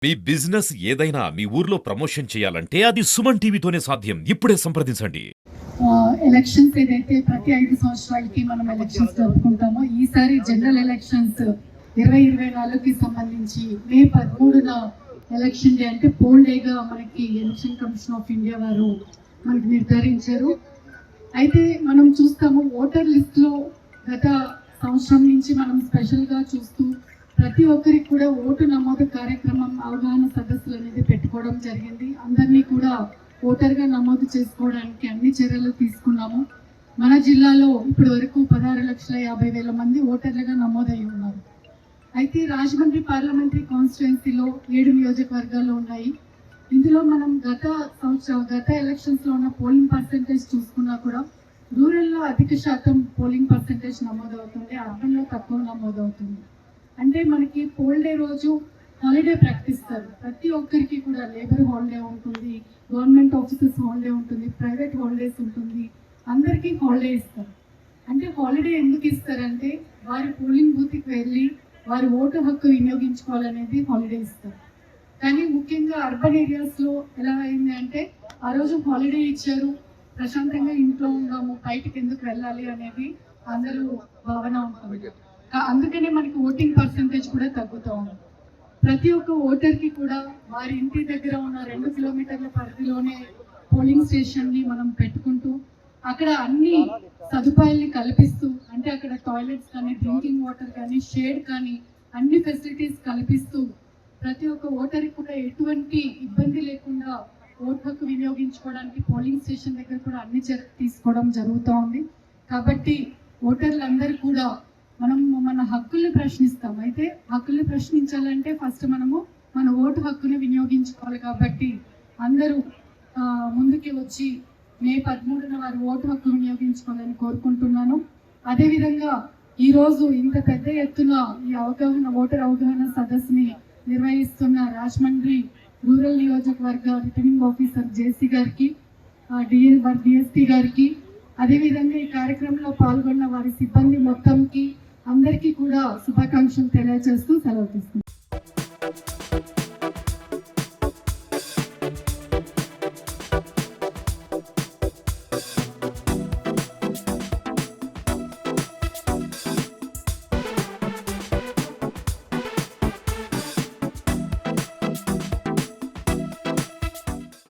మీ business ఏదైనా మీ ఊర్లో promotion చేయాలంటే అది సుమన్ టీవీతోనే సాధ్యం. ఇప్పుడే సంప్రదించండి. ఎలక్షన్స్ ఏదైతే ప్రతి 5 సంవత్సరాలకి మనం ఎలక్షన్స్ జరుపుకుంటామో ఈసారి జనరల్ ఎలక్షన్స్ 2024కి సంబంధించి మే 13న ఎలక్షన్ డే అంటే పోల్ డేగా మనకి ఎలక్షన్ కమిషన్ ఆఫ్ ఇండియా వారు మనకి నిర్ధారించారు. అయితే మనం చూస్తాము ఓటర్ లిస్ట్లో గత సంవత్సరం నుంచి మనం స్పెషల్గా చూస్తూ ప్రతి ఒక్కరికి కూడా ఓటు నమోదు కార్యక్రమం అవగాహన సదస్సులు అనేది పెట్టుకోవడం జరిగింది. అందరినీ కూడా ఓటర్గా నమోదు చేసుకోవడానికి అన్ని చర్యలు తీసుకున్నాము. మన జిల్లాలో ఇప్పటి వరకు 16,50,000 మంది ఓటర్లుగా నమోదయ్యి ఉన్నారు. అయితే రాజమండ్రి పార్లమెంటరీ కాన్స్టిట్యుయెన్సీలో 7 నియోజకవర్గాలు ఉన్నాయి. ఇందులో మనం గత ఎలక్షన్స్లో ఉన్న పోలింగ్ పర్సెంటేజ్ చూసుకున్నా కూడా రూరల్లో అధిక శాతం పోలింగ్ పర్సెంటేజ్ నమోదవుతుంది, అర్బన్లో తక్కువ నమోదవుతుంది. అంటే మనకి పోల్ డే రోజు హాలిడే ప్రకటిస్తారు. ప్రతి ఒక్కరికి కూడా లేబర్ హాలిడే ఉంటుంది, గవర్నమెంట్ ఆఫీసెస్ హాలిడే ఉంటుంది, ప్రైవేట్ హాలిడేస్ ఉంటుంది, అందరికీ హాలిడే ఇస్తారు. అంటే హాలిడే ఎందుకు ఇస్తారంటే వారి పోలింగ్ బూత్కి వెళ్ళి వారి ఓటు హక్కు వినియోగించుకోవాలనేది హాలిడే ఇస్తారు. కానీ ముఖ్యంగా అర్బన్ ఏరియాస్లో ఎలా అయింది అంటే ఆ రోజు హాలిడే ఇచ్చారు, ప్రశాంతంగా ఇంట్లో ఉన్నాము, బయటకు ఎందుకు వెళ్ళాలి అనేది అందరూ భావన ఉంటుంది. అందుకనే మనకి ఓటింగ్ పర్సెంటేజ్ కూడా తగ్గుతూ ఉంది. ప్రతి ఒక్క ఓటర్కి కూడా వారి ఇంటి దగ్గర ఉన్న 2 కిలోమీటర్ల పరిధిలోనే పోలింగ్ స్టేషన్ని మనం పెట్టుకుంటూ అక్కడ అన్ని సదుపాయాల్ని కల్పిస్తూ, అంటే అక్కడ టాయిలెట్స్ కానీ, డ్రింకింగ్ వాటర్ కానీ, షేడ్ కానీ అన్ని ఫెసిలిటీస్ కల్పిస్తూ ప్రతి ఒక్క ఓటర్కి కూడా ఎటువంటి ఇబ్బంది లేకుండా ఓటు హక్కు వినియోగించుకోవడానికి పోలింగ్ స్టేషన్ దగ్గర కూడా అన్ని చర్యలు తీసుకోవడం జరుగుతూ ఉంది. కాబట్టి ఓటర్లందరూ కూడా మనం మన హక్కుల్ని ప్రశ్నిస్తాం. అయితే హక్కుల్ని ప్రశ్నించాలంటే ఫస్ట్ మనము మన ఓటు హక్కుని వినియోగించుకోవాలి. కాబట్టి అందరూ ముందుకి వచ్చి మే 13న వారి ఓటు హక్కు వినియోగించుకోవాలని కోరుకుంటున్నాను. అదేవిధంగా ఈరోజు ఇంత పెద్ద ఎత్తున ఈ ఓటర్ అవగాహన సదస్సుని నిర్వహిస్తున్న రాజమండ్రి రూరల్ నియోజకవర్గ రిటర్నింగ్ ఆఫీసర్ జేసీ గారికి, డిఎస్పీ గారికి, అదేవిధంగా ఈ కార్యక్రమంలో పాల్గొన్న వారి సిబ్బంది మొత్తంకి అందరికీ కూడా శుభాకాంక్షలు తెలియజేస్తూ సెలవు తీసుకుంటాం.